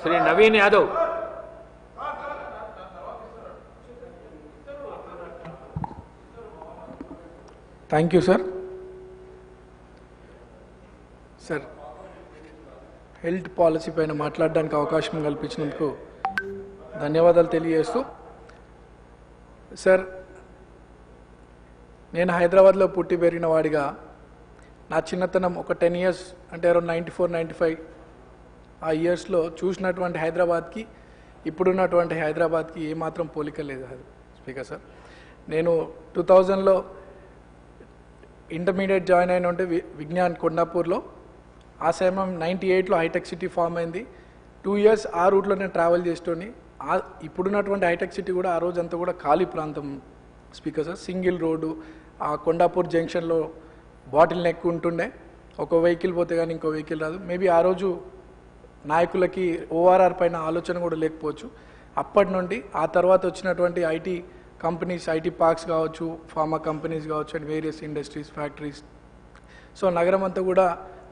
Shri Naveen Yadav. Thank you sir. Sir health policy పైన మాట్లాడడానికి అవకాశం కల్పించినందుకు ధన్యవాదాలు తెలియజేస్తూ, సార్ నేను హైదరాబాద్లో పుట్టి పెరిగిన వాడిగా నా చిన్నతనం ఒక 10 years అంటే అరౌండ్ 94-95 ఆ ఇయర్స్లో చూసినటువంటి హైదరాబాద్కి ఇప్పుడున్నటువంటి హైదరాబాద్కి ఏమాత్రం పోలిక లేదు స్పీకర్ సార్. నేను 2000లో ఇంటర్మీడియట్ జాయిన్ అయిన ఉంటే విజ్ఞాన్ కొండాపూర్లో. ఆ సమయం 98లో హైటెక్ సిటీ ఫామ్ అయింది. 2 years ఆ రూట్లో నేను ట్రావెల్ చేస్తూని ఇప్పుడున్నటువంటి హైటెక్ సిటీ కూడా ఆ రోజంతా కూడా ఖాళీ ప్రాంతం స్పీకర్ సార్. సింగిల్ రోడ్డు, ఆ కొండాపూర్ జంక్షన్లో బాటిల్ నెక్ ఉంటుండే, ఒక వెహికల్ పోతే కానీ ఇంకో వెహికల్ రాదు. మేబీ ఆ రోజు నాయకులకి ఓఆర్ఆర్ పైన ఆలోచన కూడా లేకపోవచ్చు. అప్పటి నుండి ఆ తర్వాత వచ్చినటువంటి ఐటీ కంపెనీస్, ఐటీ పార్క్స్ కావచ్చు, ఫార్మా కంపెనీస్ కావచ్చు and various industries, factories, so నగరం అంతా కూడా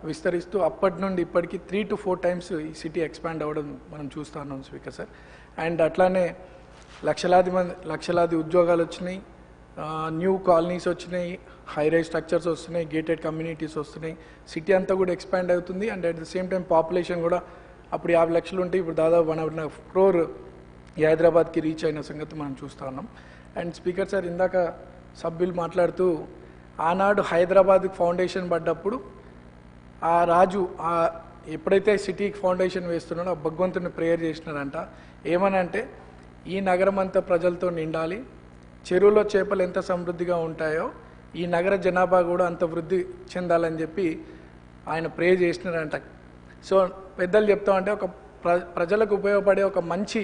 విస్తరిస్తూ అప్పటి నుండి ఇప్పటికీ 3 to 4 times ఈ సిటీ ఎక్స్పాండ్ అవ్వడం మనం చూస్తూ ఉన్నాం స్పీకర్ సార్. అండ్ అట్లానే లక్షలాది ఉద్యోగాలు వచ్చినాయి, న్యూ కాలనీస్ వచ్చినాయి, హై రైజ్ స్ట్రక్చర్స్ వస్తున్నాయి, గేటెడ్ కమ్యూనిటీస్ వస్తున్నాయి, సిటీ అంతా కూడా ఎక్స్పాండ్ అవుతుంది. And at the same time population కూడా అప్పుడు 50 లక్షలు ఉంటే ఇప్పుడు దాదాపు 1.5 crore ఈ హైదరాబాద్కి రీచ్ అయిన సంగతి మనం చూస్తూ ఉన్నాం. అండ్ స్పీకర్ సార్ ఇందాక సభ్యులు మాట్లాడుతూ ఆనాడు హైదరాబాద్కి ఫౌండేషన్ పడ్డప్పుడు ఆ రాజు ఎప్పుడైతే సిటీకి ఫౌండేషన్ వేస్తున్నాడో ఆ భగవంతుని ప్రేయర్ చేసినారంట. ఏమనంటే ఈ నగరం అంతా ప్రజలతో నిండాలి, చెరువులో చేపలు ఎంత సమృద్ధిగా ఉంటాయో ఈ నగర జనాభా కూడా అంత వృద్ధి చెందాలని చెప్పి ఆయన ప్రే చేసినారంట. సో పెద్దలు చెప్తామంటే ఒక ప్రజలకు ఉపయోగపడే ఒక మంచి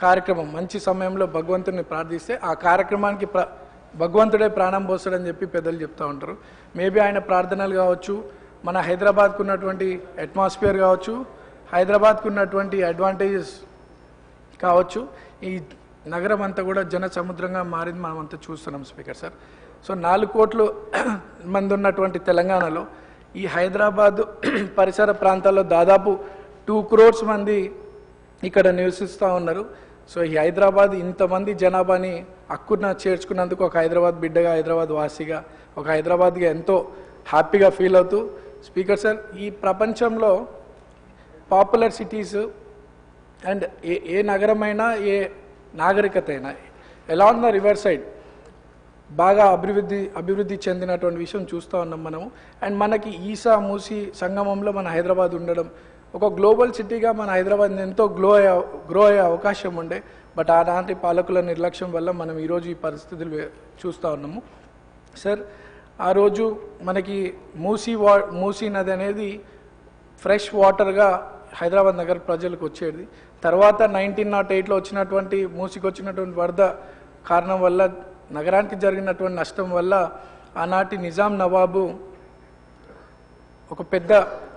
కార్యక్రమం, మంచి సమయంలో భగవంతుని ప్రార్థిస్తే ఆ కార్యక్రమానికి భగవంతుడే ప్రాణం పోస్తాడని చెప్పి పెద్దలు చెప్తూ ఉంటారు. మేబీ ఆయన ప్రార్థనలు కావచ్చు, మన హైదరాబాద్కు ఉన్నటువంటి అట్మాస్ఫియర్ కావచ్చు, హైదరాబాద్కు ఉన్నటువంటి అడ్వాంటేజెస్ కావచ్చు, ఈ నగరం అంతా కూడా జన సముద్రంగా మారింది మనం అంతా చూస్తున్నాం స్పీకర్ సార్. సో 4 కోట్ల మంది ఉన్నటువంటి తెలంగాణలో ఈ హైదరాబాద్ పరిసర ప్రాంతాల్లో దాదాపు 2 crores మంది ఇక్కడ నివసిస్తూ ఉన్నారు. సో ఈ హైదరాబాద్ ఇంతమంది జనాభాని హక్కున చేర్చుకున్నందుకు ఒక హైదరాబాద్ బిడ్డగా, హైదరాబాద్ వాసిగా, ఒక హైదరాబాద్గా ఎంతో హ్యాపీగా ఫీల్ అవుతూ స్పీకర్ సార్ ఈ ప్రపంచంలో పాపులర్ సిటీస్ అండ్ ఏ నగరమైనా ఏ నాగరికత అయినా ఎలా ఉన్న రివర్ సైడ్ బాగా అభివృద్ధి చెందినటువంటి విషయం చూస్తూ ఉన్నాం మనము. అండ్ మనకి ఈసా మూసీ సంగమంలో మన హైదరాబాద్ ఉండడం, ఒక గ్లోబల్ సిటీగా మన హైదరాబాద్ ఎంతో గ్రో అయ్యే అవకాశం ఉండే. బట్ ఆనాటి పాలకుల నిర్లక్ష్యం వల్ల మనం ఈరోజు ఈ పరిస్థితులు చూస్తూ ఉన్నాము సార్. ఆ రోజు మనకి మూసీ నది అనేది ఫ్రెష్ వాటర్గా హైదరాబాద్ నగర ప్రజలకు వచ్చేది. తర్వాత 1908లో వచ్చినటువంటి మూసీకి వచ్చినటువంటి వరద కారణం వల్ల, నగరానికి జరిగినటువంటి నష్టం వల్ల ఆనాటి నిజాం నవాబు ఒక పెద్ద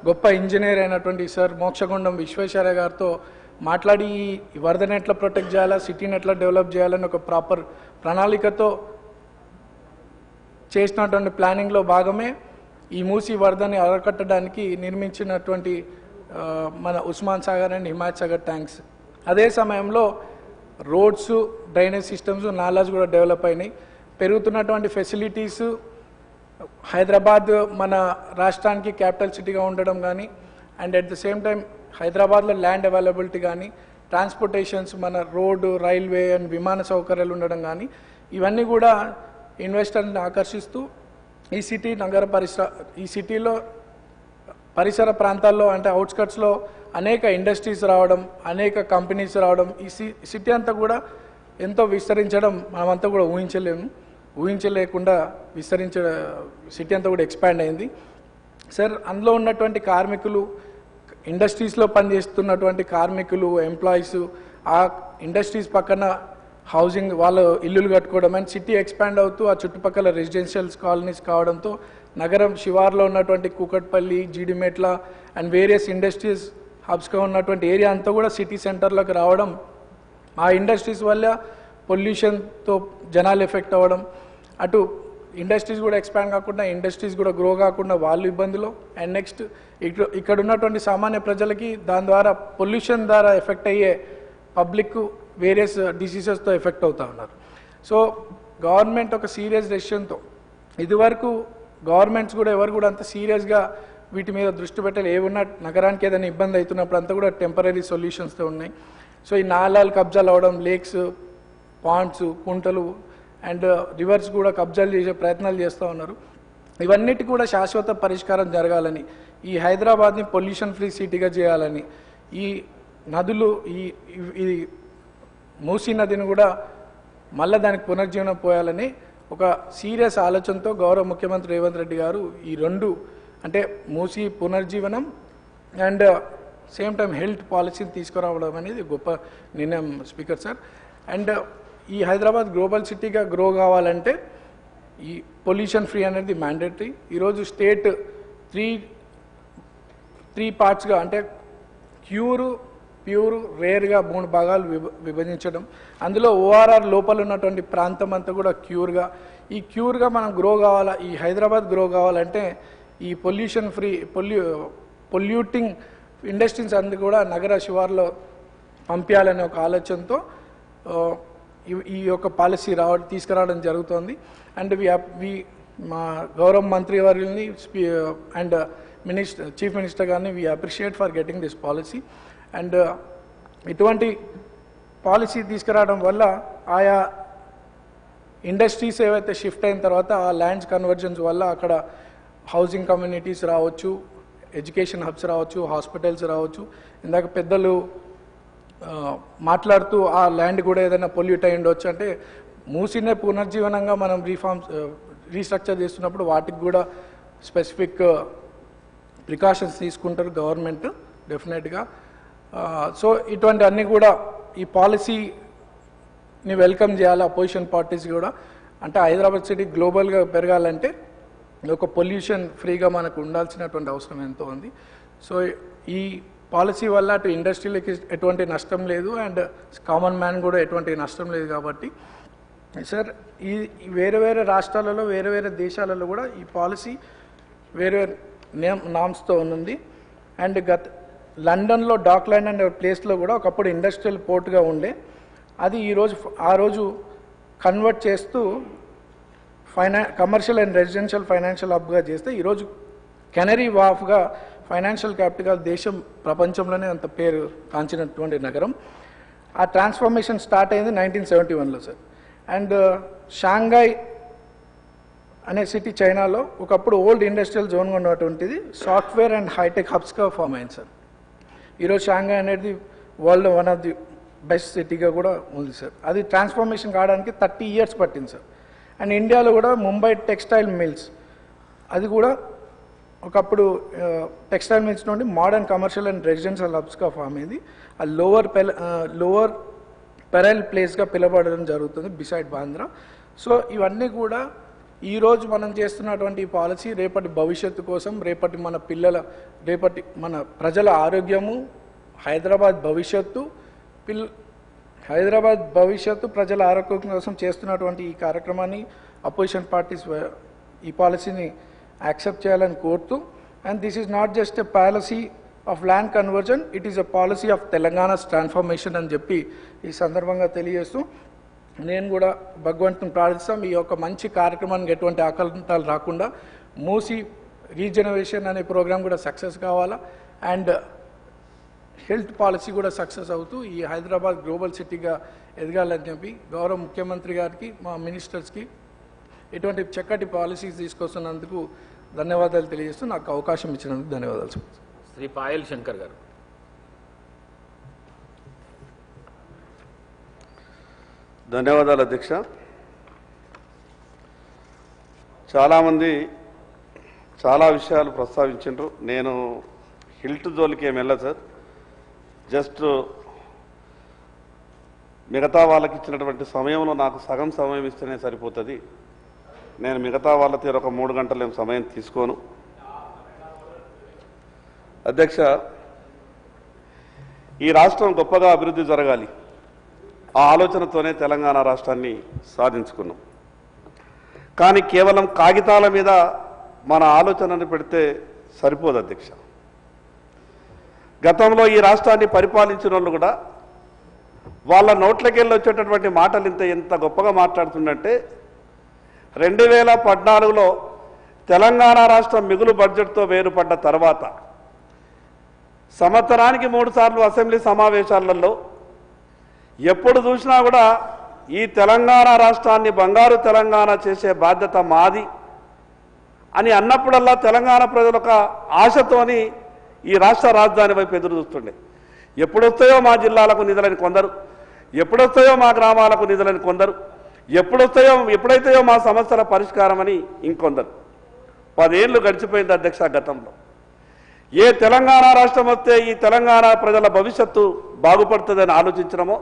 గొప్ప ఇంజనీర్ అయినటువంటి సార్ మోక్షగుండం విశ్వేశ్వరయ్య గారితో మాట్లాడి ఈ వరదను ఎట్లా ప్రొటెక్ట్ చేయాలా, సిటీని ఎట్లా డెవలప్ చేయాలని ఒక ప్రాపర్ ప్రణాళికతో చేసినటువంటి ప్లానింగ్లో భాగమే ఈ మూసీ వరదని అరకట్టడానికి నిర్మించినటువంటి మన ఉస్మాన్ సాగర్ అండ్ హిమాయత్ సాగర్ ట్యాంక్స్. అదే సమయంలో రోడ్స్, డ్రైనేజ్ సిస్టమ్స్, నాలాస్ కూడా డెవలప్ అయినాయి. పెరుగుతున్నటువంటి ఫెసిలిటీస్, హైదరాబాద్ మన రాష్ట్రానికి క్యాపిటల్ సిటీగా ఉండడం కానీ, and at the same time హైదరాబాద్లో ల్యాండ్ అవైలబిలిటీ కానీ, ట్రాన్స్పోర్టేషన్స్, మన రోడ్డు, రైల్వే అండ్ విమాన సౌకర్యాలు ఉండడం కానీ, ఇవన్నీ కూడా ఇన్వెస్టర్ని ఆకర్షిస్తూ ఈ సిటీలో పరిసర ప్రాంతాల్లో అంటే అవుట్స్కట్స్లో అనేక ఇండస్ట్రీస్ రావడం, అనేక కంపెనీస్ రావడం, ఈ సిటీ అంతా కూడా ఎంతో విస్తరించడం మనమంతా కూడా ఊహించలేకుండా సిటీ అంతా కూడా ఎక్స్పాండ్ అయింది సార్. అందులో ఉన్నటువంటి కార్మికులు, ఇండస్ట్రీస్లో పనిచేస్తున్నటువంటి కార్మికులు, ఎంప్లాయీస్, ఆ ఇండస్ట్రీస్ పక్కన హౌసింగ్, వాళ్ళు ఇల్లులు కట్టుకోవడం అండ్ సిటీ ఎక్స్పాండ్ అవుతూ ఆ చుట్టుపక్కల రెసిడెన్షియల్స్ కాలనీస్ కావడంతో నగరం శివార్లో ఉన్నటువంటి Kukatpally, Jeedimetla and various industries హబ్స్గా ఉన్నటువంటి ఏరియా అంతా కూడా సిటీ సెంటర్లోకి రావడం, ఆ ఇండస్ట్రీస్ వల్ల పొల్యూషన్తో జనాలు ఎఫెక్ట్ అవ్వడం, అటు ఇండస్ట్రీస్ కూడా ఎక్స్పాండ్ కాకుండా, ఇండస్ట్రీస్ కూడా గ్రో కాకుండా వాళ్ళు ఇబ్బందులు. అండ్ నెక్స్ట్ ఇక్కడ ఉన్నటువంటి సామాన్య ప్రజలకి దాని ద్వారా పొల్యూషన్ ద్వారా ఎఫెక్ట్ అయ్యే పబ్లిక్ వేరియస్ డిసీజెస్తో ఎఫెక్ట్ అవుతూ ఉన్నారు. సో గవర్నమెంట్ ఒక సీరియస్ డెసిషన్తో, ఇదివరకు గవర్నమెంట్స్ కూడా ఎవరు కూడా అంత సీరియస్గా వీటి మీద దృష్టి పెట్టాలి. ఏమున్నా నగరానికి ఏదైనా ఇబ్బంది అవుతున్నప్పుడు అంతా కూడా టెంపరీ సొల్యూషన్స్తో ఉన్నాయి. సో ఈ నాలాలు కబ్జాలు అవడం, లేక్స్, పాండ్స్, కుంటలు అండ్ రివర్స్ కూడా కబ్జాలు చేసే ప్రయత్నాలు చేస్తూ ఉన్నారు. ఇవన్నిటి కూడా శాశ్వత పరిష్కారం జరగాలని, ఈ హైదరాబాద్ని పొల్యూషన్ ఫ్రీ సిటీగా చేయాలని, ఈ నదులు ఈ మూసీ నదిని కూడా మళ్ళీ దానికి పునర్జీవనం పోయాలని ఒక సీరియస్ ఆలోచనతో గౌరవ ముఖ్యమంత్రి రేవంత్ రెడ్డి గారు ఈ రెండు, అంటే మూసీ పునర్జీవనం అండ్ సేమ్ టైం హెల్త్ పాలసీని తీసుకురావడం అనేది గొప్ప నిర్ణయం స్పీకర్ సార్. అండ్ ఈ హైదరాబాద్ గ్లోబల్ సిటీగా గ్రో కావాలంటే ఈ పొల్యూషన్ ఫ్రీ అనేది మ్యాండేటరీ. ఈరోజు స్టేట్ త్రీ పార్ట్స్గా, అంటే ప్యూర్, రేర్గా 3 భాగాలు విభజించడం, అందులో ఓఆర్ఆర్ లోపల ఉన్నటువంటి ప్రాంతం అంతా కూడా ఈ క్యూర్గా మనం గ్రో కావాలా, ఈ హైదరాబాద్ గ్రో కావాలంటే ఈ పొల్యూషన్ ఫ్రీ పొల్యూటింగ్ ఇండస్ట్రీస్ అందు కూడా నగర శివార్లో పంపించాలనే ఒక ఆలోచనతో ఈ యొక్క పాలసీ తీసుకురావడం జరుగుతోంది. అండ్ మా గౌరవ మంత్రి వారిని అండ్ చీఫ్ మినిస్టర్ గారిని we appreciate for getting this policy. And ఇటువంటి పాలసీ తీసుకురావడం వల్ల ఆయా ఇండస్ట్రీస్ ఏవైతే షిఫ్ట్ అయిన తర్వాత ఆ ల్యాండ్స్ కన్వర్జన్స్ వల్ల అక్కడ హౌసింగ్ కమ్యూనిటీస్ రావచ్చు, ఎడ్యుకేషన్ హబ్స్ రావచ్చు, హాస్పిటల్స్ రావచ్చు. ఇందాక పెద్దలు మాట్లాడుతూ ఆ ల్యాండ్ కూడా ఏదైనా పొల్యూట్ అయి ఉండొచ్చు, అంటే మూసినే పునర్జీవనంగా మనం రీస్ట్రక్చర్ చేస్తున్నప్పుడు వాటికి కూడా స్పెసిఫిక్ ప్రికాషన్స్ తీసుకుంటారు గవర్నమెంట్ డెఫినెట్గా. సో ఇటువంటి అన్నీ కూడా ఈ పాలసీని వెల్కమ్ చేయాలి అపోజిషన్ పార్టీస్ కూడా. అంటే హైదరాబాద్ సిటీ గ్లోబల్గా పెరగాలంటే ఒక పొల్యూషన్ ఫ్రీగా మనకు ఉండాల్సినటువంటి అవసరం ఎంతో ఉంది. సో ఈ పాలసీ వల్ల అటు ఇండస్ట్రీలకి ఎటువంటి నష్టం లేదు అండ్ కామన్ మ్యాన్ కూడా ఎటువంటి నష్టం లేదు. కాబట్టి సార్ ఈ వేరే రాష్ట్రాలలో వేరే దేశాలలో కూడా ఈ పాలసీ వేరే నామ్స్తో ఉంది. అండ్ లండన్లో డాక్లాండ్ అనే ప్లేస్లో కూడా ఒకప్పుడు ఇండస్ట్రియల్ పోర్ట్గా ఉండే, అది ఆ రోజు కన్వర్ట్ చేస్తూ కమర్షియల్ అండ్ రెసిడెన్షియల్ ఫైనాన్షియల్ హబ్గా చేస్తే ఈరోజు కెనరీ వాఫ్గా ఫైనాన్షియల్ క్యాపిటల్ దేశం ప్రపంచంలోనే అంత పేరు కాంచినటువంటి నగరం. ఆ ట్రాన్స్ఫర్మేషన్ స్టార్ట్ అయింది 1971లో సార్. అండ్ షాంఘాయ్ అనే సిటీ చైనాలో ఒకప్పుడు ఓల్డ్ ఇండస్ట్రియల్ జోన్గా ఉన్నటువంటిది సాఫ్ట్వేర్ అండ్ హైటెక్ హబ్స్గా ఫామ్ అయింది సార్. ఈరోజు షాంఘాయ్ అనేది world one of the best సిటీగా కూడా ఉంది సార్. అది ట్రాన్స్ఫర్మేషన్ కావడానికి 30 years పట్టింది సార్. అండ్ ఇండియాలో కూడా ముంబై టెక్స్టైల్ మిల్స్, అది కూడా ఒకప్పుడు టెక్స్టైల్ మిల్స్ నుండి మోడర్న్ కమర్షియల్ అండ్ రెసిడెన్షియల్ హబ్స్గా ఫామ్ అయింది. ఆ లోవర్ పెరైల్ ప్లేస్గా పిలవడం జరుగుతుంది బిసైడ్ బాంద్రా. సో ఇవన్నీ కూడా ఈరోజు మనం చేస్తున్నటువంటి ఈ పాలసీ రేపటి భవిష్యత్తు కోసం, రేపటి మన ప్రజల ఆరోగ్యము, హైదరాబాద్ భవిష్యత్తు ప్రజల ఆరోగ్యం కోసం చేస్తున్నటువంటి ఈ కార్యక్రమాన్ని అపోజిషన్ పార్టీస్ ఈ పాలసీని యాక్సెప్ట్ చేయాలని కోరుతూ, and this is not just a policy of land conversion, it is a policy of Telangana's transformation అని చెప్పి ఈ సందర్భంగా తెలియజేస్తూ నేను కూడా భగవంతుని ప్రార్థిస్తాం ఈ యొక్క మంచి కార్యక్రమానికి ఎటువంటి ఆకలంతాలు రాకుండా మూసీ రీజనరేషన్ అనే ప్రోగ్రాం కూడా సక్సెస్ కావాలా అండ్ హెల్త్ పాలసీ కూడా సక్సెస్ అవుతూ ఈ హైదరాబాద్ గ్లోబల్ సిటీగా ఎదగాలని చెప్పి గౌరవ ముఖ్యమంత్రి గారికి, మా మినిస్టర్స్కి ఇటువంటి చక్కటి పాలసీస్ తీసుకొస్తున్నందుకు ధన్యవాదాలు తెలియజేస్తూ నాకు అవకాశం ఇచ్చినందుకు ధన్యవాదాలు. శ్రీ పాయల్ శంకర్ గారు. ధన్యవాదాలు అధ్యక్ష. చాలామంది చాలా విషయాలు ప్రస్తావించారు. నేను హిల్ట్ జోలికి ఏమి వెళ్ళా సార్. జస్ట్ మిగతా వాళ్ళకి ఇచ్చినటువంటి సమయంలో నాకు సగం సమయం ఇస్తేనే సరిపోతుంది. నేను మిగతా వాళ్ళ తీరు ఒక 3 గంటలు ఏం సమయం తీసుకోను. అధ్యక్ష, ఈ రాష్ట్రం గొప్పగా అభివృద్ధి జరగాలి, ఆ ఆలోచనతోనే తెలంగాణ రాష్ట్రాన్ని సాధించుకున్నాం. కానీ కేవలం కాగితాల మీద మన ఆలోచనను పెడితే సరిపోదు అధ్యక్ష. గతంలో ఈ రాష్ట్రాన్ని పరిపాలించిన వాళ్ళు కూడా వాళ్ళ నోట్లకెళ్ళి వచ్చేటటువంటి మాటలు ఎంత గొప్పగా మాట్లాడుతుందంటే 2014లో తెలంగాణ రాష్ట్రం మిగులు బడ్జెట్తో వేరుపడ్డ తర్వాత సంవత్సరానికి 3 సార్లు అసెంబ్లీ సమావేశాలలో ఎప్పుడు చూసినా కూడా ఈ తెలంగాణ రాష్ట్రాన్ని బంగారు తెలంగాణ చేసే బాధ్యత మాది అని అన్నప్పుడల్లా తెలంగాణ ప్రజలు ఒక ఆశతోని ఈ రాష్ట్ర రాజధాని వైపు ఎదురు చూస్తుండే. ఎప్పుడొస్తాయో మా జిల్లాలకు నిధులని కొందరు, ఎప్పుడొస్తాయో మా గ్రామాలకు నిధులని కొందరు, ఎప్పుడైతాయో మా సమస్యల పరిష్కారం అని ఇంకొందరు. 10 ఏళ్ళు గడిచిపోయింది అధ్యక్ష. గతంలో ఏ తెలంగాణ రాష్ట్రం వస్తే ఈ తెలంగాణ ప్రజల భవిష్యత్తు బాగుపడుతుందని ఆలోచించడమో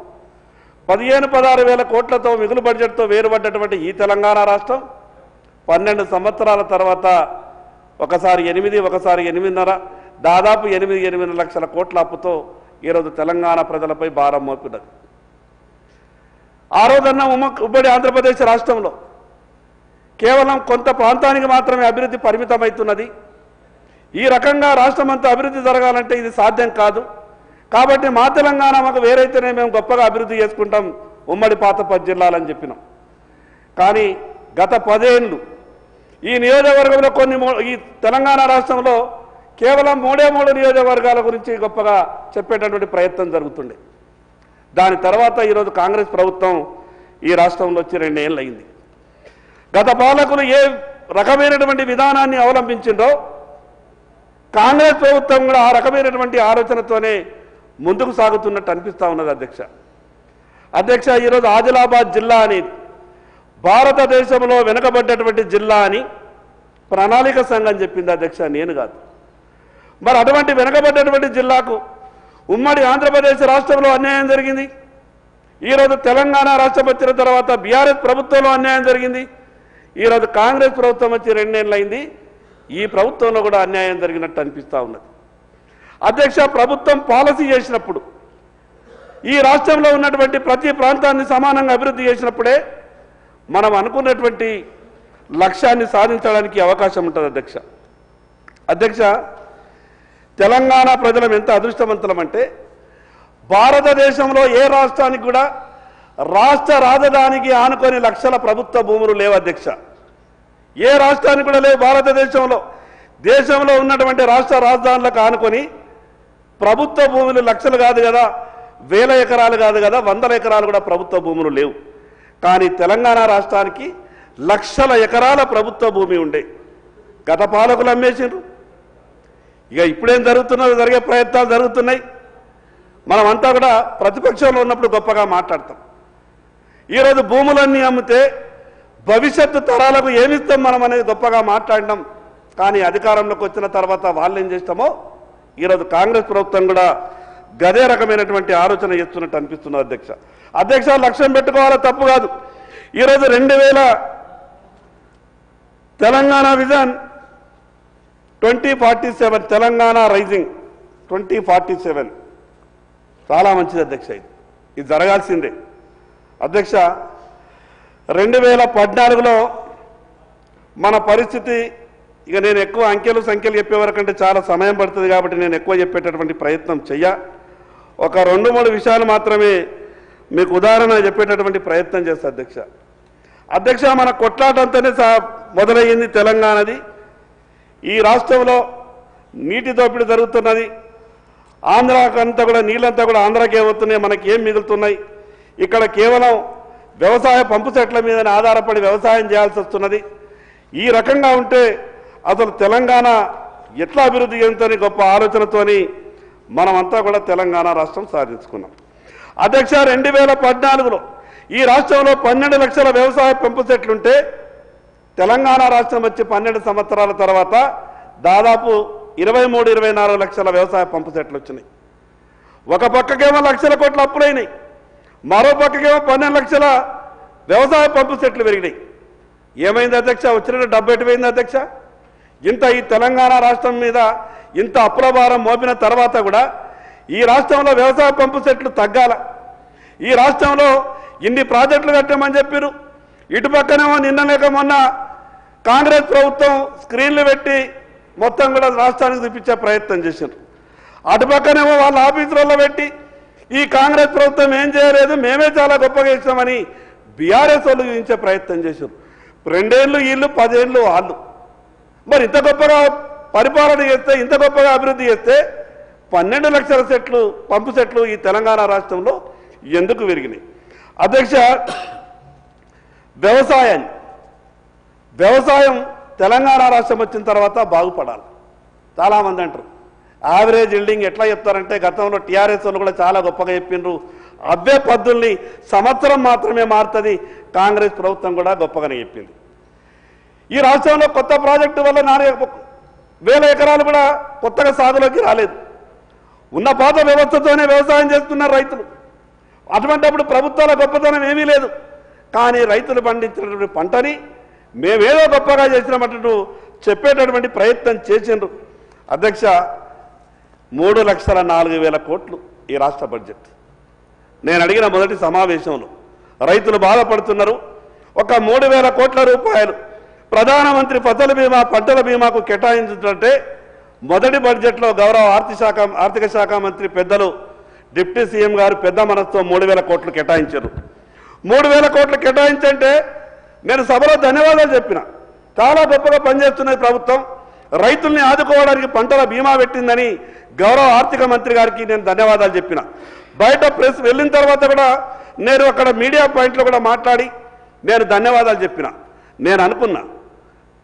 15-16 వేల కోట్లతో మిగులు బడ్జెట్తో వేరుపడ్డటువంటి ఈ తెలంగాణ రాష్ట్రం 12 సంవత్సరాల తర్వాత ఒకసారి 8, ఒకసారి 8.5, దాదాపు 8 లక్షల కోట్ల అప్పుతో ఈరోజు తెలంగాణ ప్రజలపై భారం మోపినది. ఆ రోజన్న ఉమ్మడి ఆంధ్రప్రదేశ్ రాష్ట్రంలో కేవలం కొంత ప్రాంతానికి మాత్రమే అభివృద్ధి పరిమితమవుతున్నది. ఈ రకంగా రాష్ట్రం అంతా అభివృద్ధి జరగాలంటే ఇది సాధ్యం కాదు. కాబట్టి మా తెలంగాణ మాకు వేరైతేనే మేము గొప్పగా అభివృద్ధి చేసుకుంటాం ఉమ్మడి పాత 10 జిల్లాలని చెప్పినాం. కానీ గత 10 ఏళ్ళు ఈ నియోజకవర్గంలో ఈ తెలంగాణ రాష్ట్రంలో కేవలం 3 నియోజకవర్గాల గురించి గొప్పగా చెప్పేటటువంటి ప్రయత్నం జరుగుతుండే. దాని తర్వాత ఈరోజు కాంగ్రెస్ ప్రభుత్వం ఈ రాష్ట్రంలో వచ్చి 2 ఏళ్ళు అయింది. గత పాలకులు ఏ రకమైనటువంటి విధానాన్ని అవలంబించిందో కాంగ్రెస్ ప్రభుత్వం కూడా ఆ రకమైనటువంటి ఆలోచనతోనే ముందుకు సాగుతున్నట్టు అనిపిస్తూ ఉన్నది అధ్యక్ష. ఈరోజు ఆదిలాబాద్ జిల్లా అనేది భారతదేశంలో వెనుకబడ్డటువంటి జిల్లా అని ప్రణాళిక సంఘం చెప్పింది అధ్యక్ష, నేను కాదు. మరి అటువంటి వెనుకబడ్డటువంటి జిల్లాకు ఉమ్మడి ఆంధ్రప్రదేశ్ రాష్ట్రంలో అన్యాయం జరిగింది. ఈరోజు తెలంగాణ రాష్ట్రం వచ్చిన తర్వాత బీఆర్ఎస్ ప్రభుత్వంలో అన్యాయం జరిగింది. ఈరోజు కాంగ్రెస్ ప్రభుత్వం వచ్చి 2 ఏళ్ళు అయింది. ఈ ప్రభుత్వంలో కూడా అన్యాయం జరిగినట్టు అనిపిస్తూ ఉన్నది అధ్యక్ష. ప్రభుత్వం పాలసీ చేసినప్పుడు ఈ రాష్ట్రంలో ఉన్నటువంటి ప్రతి ప్రాంతాన్ని సమానంగా అభివృద్ధి చేసినప్పుడే మనం అనుకున్నటువంటి లక్ష్యాన్ని సాధించడానికి అవకాశం ఉంటుంది అధ్యక్ష. తెలంగాణ ప్రజలం ఎంత అదృష్టవంతులమంటే భారతదేశంలో ఏ రాష్ట్రానికి కూడా రాష్ట్ర రాజధానికి ఆనుకొని లక్షల ప్రభుత్వ భూములు లేవు అధ్యక్ష. ఏ రాష్ట్రానికి కూడా లేవు భారతదేశంలో. దేశంలో ఉన్నటువంటి రాష్ట్ర రాజధానులకు ఆనుకొని ప్రభుత్వ భూములు లక్షలు కాదు కదా, 1000 ఎకరాలు కాదు కదా, 100 ఎకరాలు కూడా ప్రభుత్వ భూములు లేవు. కానీ తెలంగాణ రాష్ట్రానికి లక్షల ఎకరాల ప్రభుత్వ భూమి ఉండే. గత పాలకులు అమ్మేసిండ్రు. ఇక ఇప్పుడేం జరుగుతున్నదో జరిగే ప్రయత్నాలు జరుగుతున్నాయి. మనమంతా కూడా ప్రతిపక్షంలో ఉన్నప్పుడు గొప్పగా మాట్లాడతాం. ఈరోజు భూములన్నీ అమ్మితే భవిష్యత్తు తరాలకు ఏమిస్తాం మనం అనేది గొప్పగా మాట్లాడినాం. కానీ అధికారంలోకి వచ్చిన తర్వాత వాళ్ళు ఏం చేస్తామో ఈరోజు కాంగ్రెస్ ప్రభుత్వం కూడా గదే రకమైనటువంటి ఆలోచన చేస్తున్నట్టు అనిపిస్తున్నది అధ్యక్ష. లక్ష్యం పెట్టుకోవాలో తప్పు కాదు. ఈరోజు 2000 తెలంగాణ విజన్ 2047 తెలంగాణ రైజింగ్ 2047 చాలా మంచిది అధ్యక్ష. ఇది జరగాల్సిందే అధ్యక్ష. 2014లో మన పరిస్థితి, ఇక నేను ఎక్కువ సంఖ్యలు చెప్పేవరకంటే చాలా సమయం పడుతుంది కాబట్టి నేను ఎక్కువ చెప్పేటటువంటి ప్రయత్నం ఒక 2-3 విషయాలు మాత్రమే మీకు ఉదాహరణ చెప్పేటటువంటి ప్రయత్నం చేస్తా అధ్యక్ష. మన కొట్లాటంతనే మొదలయ్యింది తెలంగాణది. ఈ రాష్ట్రంలో నీటి దోపిడీ జరుగుతున్నది. ఆంధ్రాకంతా కూడా నీళ్ళంతా కూడా ఆంధ్రాకే వస్తున్నాయి, మనకి ఏం మిగులుతున్నాయి? ఇక్కడ కేవలం వ్యవసాయ పంపు సెట్ల మీద ఆధారపడి వ్యవసాయం చేయాల్సి వస్తున్నది. ఈ రకంగా ఉంటే అసలు తెలంగాణ ఎట్లా అభివృద్ధి చెందుతుంది గొప్ప ఆలోచనతోని మనమంతా కూడా తెలంగాణ రాష్ట్రం సాధించుకున్నాం అధ్యక్ష. 2014లో ఈ రాష్ట్రంలో 12 లక్షల వ్యవసాయ పంపు సెట్లుంటే తెలంగాణ రాష్ట్రం వచ్చి 12 సంవత్సరాల తర్వాత దాదాపు 23-24 లక్షల వ్యవసాయ పంపు సెట్లు వచ్చినాయి. ఒక పక్కకేమో లక్షల కోట్ల అప్పులైనాయి, మరో పక్కకేమో 12 లక్షల వ్యవసాయ పంపు సెట్లు పెరిగినాయి. ఏమైంది అధ్యక్ష? వచ్చిన డబ్బు ఎటుపోయింది అధ్యక్ష? ఈ తెలంగాణ రాష్ట్రం మీద ఇంత అప్పుల భారం మోపిన తర్వాత కూడా ఈ రాష్ట్రంలో వ్యవసాయ పంపు సెట్లు తగ్గాల. ఈ రాష్ట్రంలో ఇన్ని ప్రాజెక్టులు కట్టామని చెప్పారు, ఇటు పక్కనేమో నిన్న లేక మొన్న కాంగ్రెస్ ప్రభుత్వం స్క్రీన్లు పెట్టి మొత్తం కూడా రాష్ట్రానికి చూపించే ప్రయత్నం చేశారు. అటు పక్కనేమో వాళ్ళ ఆఫీసులలో పెట్టి ఈ కాంగ్రెస్ ప్రభుత్వం ఏం చేయలేదు, మేమే చాలా గొప్పగా ఇచ్చామని బీఆర్ఎస్ వాళ్ళు చూపించే ప్రయత్నం చేశారు. 2 ఏళ్ళు వీళ్ళు, 10 ఏళ్ళు వాళ్ళు. మరి ఇంత గొప్పగా పరిపాలన చేస్తే, ఇంత గొప్పగా అభివృద్ధి చేస్తే 12 లక్షల సెట్లు, పంపు సెట్లు ఈ తెలంగాణ రాష్ట్రంలో ఎందుకు విరిగినాయి? అధ్యక్ష, వ్యవసాయం తెలంగాణ రాష్ట్రం వచ్చిన తర్వాత బాగుపడాలి. చాలామంది అంటారు యావరేజ్ ఇల్డింగ్ ఎట్లా చెప్తారంటే, గతంలో టీఆర్ఎస్ వాళ్ళు కూడా చాలా గొప్పగా చెప్పిండ్రు, అవే పద్ధతుల్ని సంవత్సరం మాత్రమే మారుతుంది, కాంగ్రెస్ ప్రభుత్వం కూడా గొప్పగానే చెప్పింది. ఈ రాష్ట్రంలో కొత్త ప్రాజెక్టు వల్ల 4,000 ఎకరాలు కూడా కొత్తగా సాగులోకి రాలేదు. ఉన్న పాత వ్యవస్థతోనే వ్యవసాయం చేస్తున్నారు రైతులు. అటువంటిప్పుడు ప్రభుత్వాల గొప్పతనం ఏమీ లేదు. కానీ రైతులు పండించినటువంటి పంటని మేమేదో గొప్పగా చేసినామంటూ చెప్పేటటువంటి ప్రయత్నం చేసిండ్రు. అధ్యక్ష, 3,04,000 కోట్లు ఈ రాష్ట్ర బడ్జెట్. నేను అడిగిన మొదటి సమావేశంలో రైతులు బాధపడుతున్నారు. ఒక 3,000 కోట్ల రూపాయలు ప్రధానమంత్రి ఫసల్ బీమా, పంటల బీమాకు కేటాయించుంటే మొదటి బడ్జెట్లో గౌరవ ఆర్థిక శాఖ మంత్రి పెద్దలు డిప్యూటీ సీఎం గారు పెద్ద మనసుతో 3,000 కోట్లు కేటాయించారు. 3,000 కోట్లు కేటాయించంటే నేను సభలో ధన్యవాదాలు చెప్పిన. చాలా గొప్పగా పనిచేస్తున్నది ప్రభుత్వం, రైతుల్ని ఆదుకోవడానికి పంటల బీమా పెట్టిందని గౌరవ ఆర్థిక మంత్రి గారికి నేను ధన్యవాదాలు చెప్పిన. బయట ప్రెస్ వెళ్ళిన తర్వాత కూడా నేను అక్కడ మీడియా పాయింట్లో కూడా మాట్లాడి నేను ధన్యవాదాలు చెప్పిన. నేను అనుకున్నా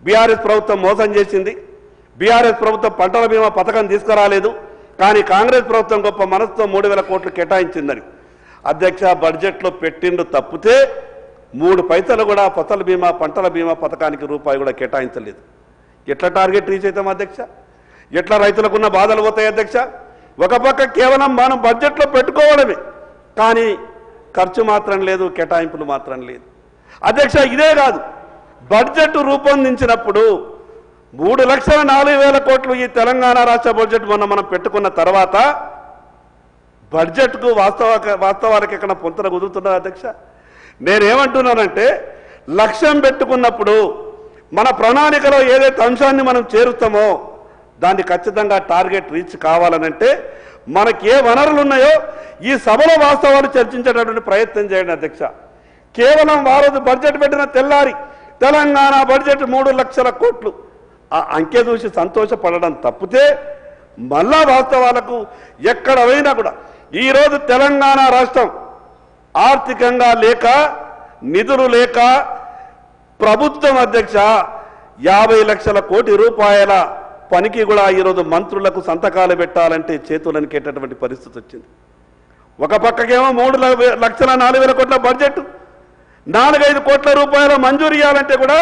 బీఆర్ఎస్ ప్రభుత్వం మోసం చేసింది, బీఆర్ఎస్ ప్రభుత్వం పంటల బీమా పథకం తీసుకురాలేదు, కానీ కాంగ్రెస్ ప్రభుత్వం గొప్ప మనసుతో 3,000 కోట్లు కేటాయించిందని. అధ్యక్ష, బడ్జెట్లో పెట్టిండు తప్పితే 3 పైసలు కూడా ఫసల్ బీమా, పంటల బీమా పథకానికి రూపాయి కూడా కేటాయించలేదు. ఎట్లా టార్గెట్ రీచ్ అవుతాం అధ్యక్ష? ఎట్లా రైతులకున్న బాధలు పోతాయి అధ్యక్ష? ఒక పక్క కేవలం మనం బడ్జెట్లో పెట్టుకోవడమే, కానీ ఖర్చు మాత్రం లేదు, కేటాయింపులు మాత్రం లేదు. అధ్యక్ష, ఇదే కాదు, బడ్జెట్ రూపొందించినప్పుడు 3,04,000 కోట్లు ఈ తెలంగాణ రాష్ట్ర బడ్జెట్ మనం పెట్టుకున్న తర్వాత బడ్జెట్కు వాస్తవాలకు ఎక్కడ పొంతన కుదురుతున్నారు అధ్యక్ష? నేనేమంటున్నానంటే, లక్ష్యం పెట్టుకున్నప్పుడు మన ప్రణాళికలో ఏదైతే అంశాన్ని మనం చేరుస్తామో దాన్ని ఖచ్చితంగా టార్గెట్ రీచ్ కావాలనంటే మనకి ఏ వనరులు ఉన్నాయో ఈ సభలో వాస్తవాలు చర్చించేటటువంటి ప్రయత్నం చేయండి అధ్యక్ష. కేవలం వారు బడ్జెట్ పెట్టిన తెల్లారి తెలంగాణ బడ్జెట్ 3 లక్షల కోట్లు ఆ అంకె చూసి సంతోషపడడం తప్పితే మళ్ళా వాస్తవాలకు ఎక్కడ పోయినా కూడా ఈరోజు తెలంగాణ రాష్ట్రం ఆర్థికంగా లేక, నిధులు లేక ప్రభుత్వం అధ్యక్ష 50 లక్షల కోటి రూపాయల పనికి కూడా ఈరోజు మంత్రులకు సంతకాలు పెట్టాలంటే చేతులనికేటటువంటి పరిస్థితి వచ్చింది. ఒక పక్కకేమో 3,04,000 కోట్ల బడ్జెట్, 4-5 కోట్ల రూపాయల మంజూరు ఇవ్వాలంటే కూడా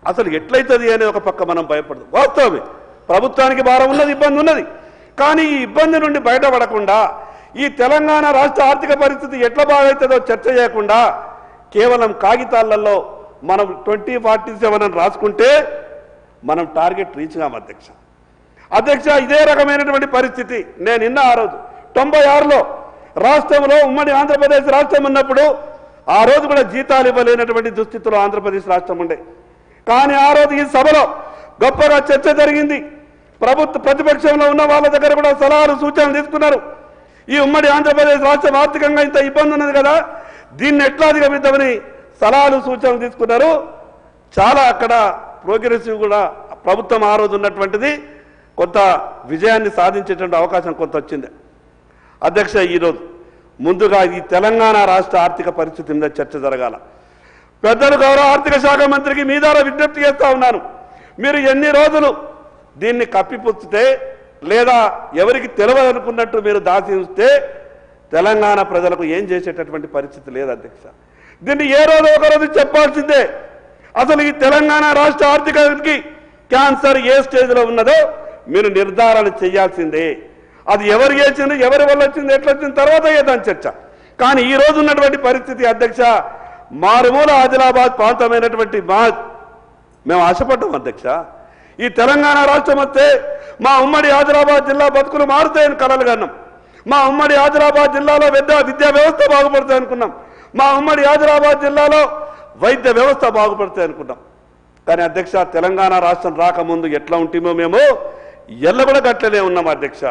అసలు ఎట్లయితుంది అనే ఒక పక్క మనం భయపడదు. వాస్తవమే, ప్రభుత్వానికి భారం ఉన్నది, ఇబ్బంది ఉన్నది. కానీ ఈ ఇబ్బంది నుండి బయటపడకుండా ఈ తెలంగాణ రాష్ట్ర ఆర్థిక పరిస్థితి ఎట్లా బాగవుతుందో చర్చ చేయకుండా కేవలం కాగితాలలో మనం 2047 అని రాసుకుంటే మనం టార్గెట్ రీచ్ కాం అధ్యక్ష. ఇదే రకమైనటువంటి పరిస్థితి నేను నిన్న ఆ రోజు 96లో రాష్ట్రంలో ఉమ్మడి ఆంధ్రప్రదేశ్ రాష్ట్రం ఉన్నప్పుడు ఆ రోజు కూడా జీతాలు ఇవ్వలేనటువంటి దుస్థితిలో ఆంధ్రప్రదేశ్ రాష్ట్రం ఉండే. కానీ ఆ రోజు ఈ సభలో గొప్పగా చర్చ జరిగింది. ప్రతిపక్షంలో ఉన్న వాళ్ళ దగ్గర కూడా సలహాలు, సూచనలు తీసుకున్నారు. ఈ ఉమ్మడి ఆంధ్రప్రదేశ్ రాష్ట్రం ఆర్థికంగా ఇంత ఇబ్బంది ఉన్నది కదా, దీన్ని ఎట్లా అధిగమిద్దామని సలహాలు, సూచనలు తీసుకున్నారు. చాలా అక్కడ ప్రోగ్రెసివ్ కూడా ప్రభుత్వం ఆ రోజు ఉన్నటువంటిది కొంత విజయాన్ని సాధించేటువంటి అవకాశం కొంత వచ్చింది అధ్యక్ష. ఈరోజు ముందుగా ఈ తెలంగాణ రాష్ట్ర ఆర్థిక పరిస్థితి మీద చర్చ జరగాల. పెద్దలు గౌరవ ఆర్థిక శాఖ మంత్రికి మీ ద్వారా విజ్ఞప్తి చేస్తా ఉన్నాను, మీరు ఎన్ని రోజులు దీన్ని కప్పిపుచ్చితే లేదా ఎవరికి తెలియదనుకున్నట్టు మీరు దాచి ఉంచితే తెలంగాణ ప్రజలకు ఏం చేసేటటువంటి పరిస్థితి లేదు అధ్యక్ష. దీన్ని ఏ రోజు ఒకరోజు చెప్పాల్సిందే. అసలు ఈ తెలంగాణ రాష్ట్ర ఆర్థికానికి క్యాన్సర్ ఏ స్టేజ్లో ఉన్నదో మీరు నిర్ధారణ చేయాల్సిందే. అది ఎవరు చేసింది, ఎవరి వల్ల వచ్చింది, ఎట్లా వచ్చింది తర్వాత ఏదని చర్చ. కానీ ఈ రోజు ఉన్నటువంటి పరిస్థితి అధ్యక్ష, మారుమూల ఆదిలాబాద్ ప్రాంతమైనటువంటి మేము ఆశపడ్డాం అధ్యక్ష. ఈ తెలంగాణ రాష్ట్రం వస్తే మా ఉమ్మడి ఆదిలాబాద్ జిల్లా బతుకులు మారుతాయని కలలు కన్నాం. మా ఉమ్మడి ఆదిలాబాద్ జిల్లాలో విద్యా వ్యవస్థ బాగుపడుతుంది అనుకున్నాం. మా ఉమ్మడి ఆదిలాబాద్ జిల్లాలో వైద్య వ్యవస్థ బాగుపడతాయి అనుకున్నాం. కానీ అధ్యక్ష తెలంగాణ రాష్ట్రం రాకముందు ఎట్లా ఉంటేమో మేము ఎల్ల కూడా గట్లనే ఉన్నాం అధ్యక్ష.